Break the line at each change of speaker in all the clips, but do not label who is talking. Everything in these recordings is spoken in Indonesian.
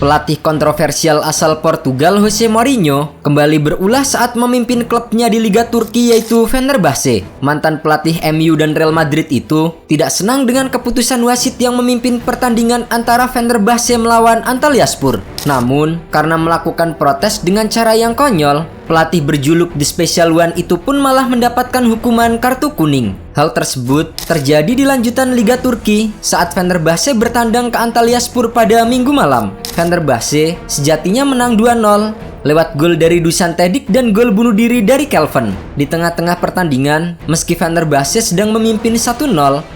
Pelatih kontroversial asal Portugal Jose Mourinho kembali berulah saat memimpin klubnya di Liga Turki yaitu Fenerbahce. Mantan pelatih MU dan Real Madrid itu tidak senang dengan keputusan wasit yang memimpin pertandingan antara Fenerbahce melawan Antalyaspor. Namun, karena melakukan protes dengan cara yang konyol, pelatih berjuluk The Special One itu pun malah mendapatkan hukuman kartu kuning. Hal tersebut terjadi di lanjutan Liga Turki saat Fenerbahce bertandang ke Antalyaspor pada Minggu malam. Fenerbahce sejatinya menang 2-0 lewat gol dari Dusan Tadic dan gol bunuh diri dari Kelvin. Di tengah-tengah pertandingan, meski Fenerbahce sedang memimpin 1-0,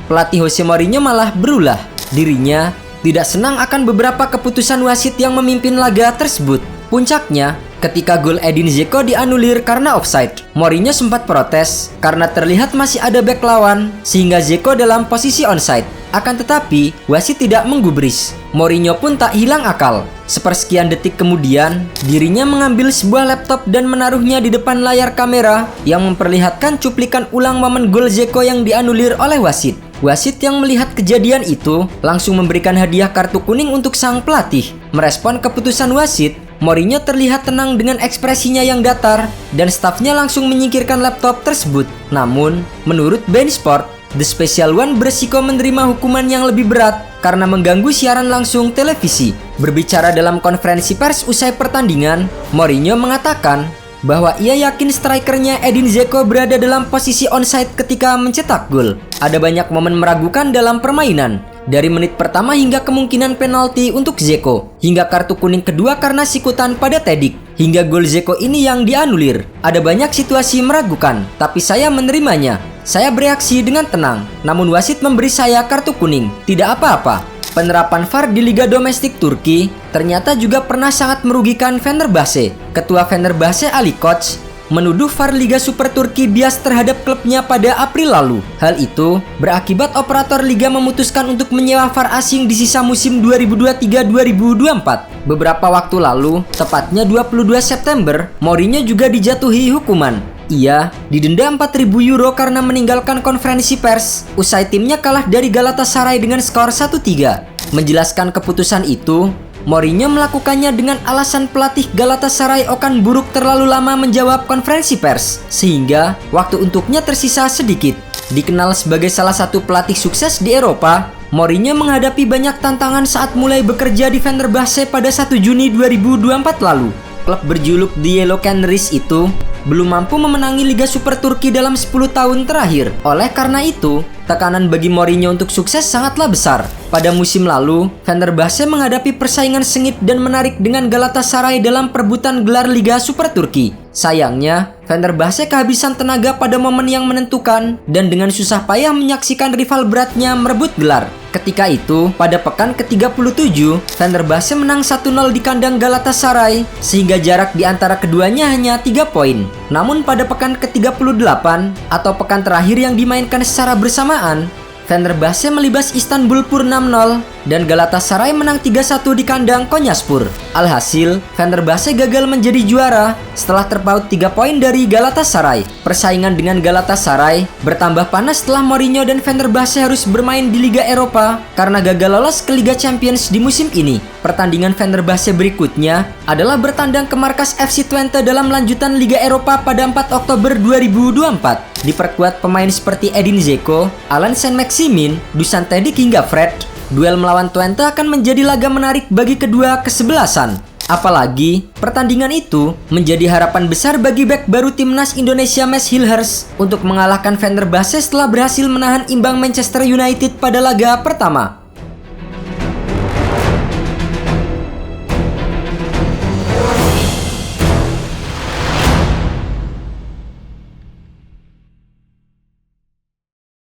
pelatih Jose Mourinho malah berulah. Dirinya tidak senang akan beberapa keputusan wasit yang memimpin laga tersebut. Puncaknya, ketika gol Edin Dzeko dianulir karena offside. Mourinho sempat protes karena terlihat masih ada bek lawan sehingga Dzeko dalam posisi onside. Akan tetapi, wasit tidak menggubris. Mourinho pun tak hilang akal. Sepersekian detik kemudian, dirinya mengambil sebuah laptop dan menaruhnya di depan layar kamera yang memperlihatkan cuplikan ulang momen gol Dzeko yang dianulir oleh wasit. Wasit yang melihat kejadian itu langsung memberikan hadiah kartu kuning untuk sang pelatih. Merespon keputusan wasit, Mourinho terlihat tenang dengan ekspresinya yang datar dan stafnya langsung menyingkirkan laptop tersebut. Namun, menurut beIN Sport, The Special One beresiko menerima hukuman yang lebih berat karena mengganggu siaran langsung televisi. Berbicara dalam konferensi pers usai pertandingan, Mourinho mengatakan bahwa ia yakin strikernya Edin Dzeko berada dalam posisi onside ketika mencetak gol. Ada banyak momen meragukan dalam permainan, dari menit pertama hingga kemungkinan penalti untuk Dzeko, hingga kartu kuning kedua karena sikutan pada Tadic, hingga gol Dzeko ini yang dianulir. Ada banyak situasi meragukan, tapi saya menerimanya. Saya bereaksi dengan tenang, namun wasit memberi saya kartu kuning. Tidak apa-apa. Penerapan VAR di Liga Domestik Turki ternyata juga pernah sangat merugikan Fenerbahce. Ketua Fenerbahce Ali Koç menuduh VAR Liga Super Turki bias terhadap klubnya pada April lalu. Hal itu berakibat operator liga memutuskan untuk menyewa VAR asing di sisa musim 2023-2024. Beberapa waktu lalu, tepatnya 22 September, Mourinho juga dijatuhi hukuman. Ia didenda 4.000 euro karena meninggalkan konferensi pers usai timnya kalah dari Galatasaray dengan skor 1-3. Menjelaskan keputusan itu, Mourinho melakukannya dengan alasan pelatih Galatasaray Okan Buruk terlalu lama menjawab konferensi pers, sehingga waktu untuknya tersisa sedikit. Dikenal sebagai salah satu pelatih sukses di Eropa, Mourinho menghadapi banyak tantangan saat mulai bekerja di Fenerbahce pada 1 Juni 2024 lalu. Klub berjuluk The Yellow Canaries itu belum mampu memenangi Liga Super Turki dalam 10 tahun terakhir. Oleh karena itu, tekanan bagi Mourinho untuk sukses sangatlah besar. Pada musim lalu, Fenerbahce menghadapi persaingan sengit dan menarik dengan Galatasaray dalam perebutan gelar Liga Super Turki. Sayangnya, Fenerbahce kehabisan tenaga pada momen yang menentukan dan dengan susah payah menyaksikan rival beratnya merebut gelar. Ketika itu, pada pekan ke-37, Fenerbahce menang 1-0 di kandang Galatasaray, sehingga jarak di antara keduanya hanya 3 poin. Namun pada pekan ke-38, atau pekan terakhir yang dimainkan secara bersamaan, Fenerbahce melibas Istanbulspor 6-0 dan Galatasaray menang 3-1 di kandang Konyaspor. Alhasil, Fenerbahce gagal menjadi juara setelah terpaut 3 poin dari Galatasaray. Persaingan dengan Galatasaray bertambah panas setelah Mourinho dan Fenerbahce harus bermain di Liga Eropa karena gagal lolos ke Liga Champions di musim ini. Pertandingan Fenerbahce berikutnya adalah bertandang ke markas FC Twente dalam lanjutan Liga Eropa pada 4 Oktober 2024. Diperkuat pemain seperti Edin Dzeko, Alan Saint-Maximin, Dusan Tadic hingga Fred. Duel melawan Twente akan menjadi laga menarik bagi kedua kesebelasan. Apalagi, pertandingan itu menjadi harapan besar bagi bek baru timnas Indonesia Max Hilgers untuk mengalahkan Fenerbahce setelah berhasil menahan imbang Manchester United pada laga pertama.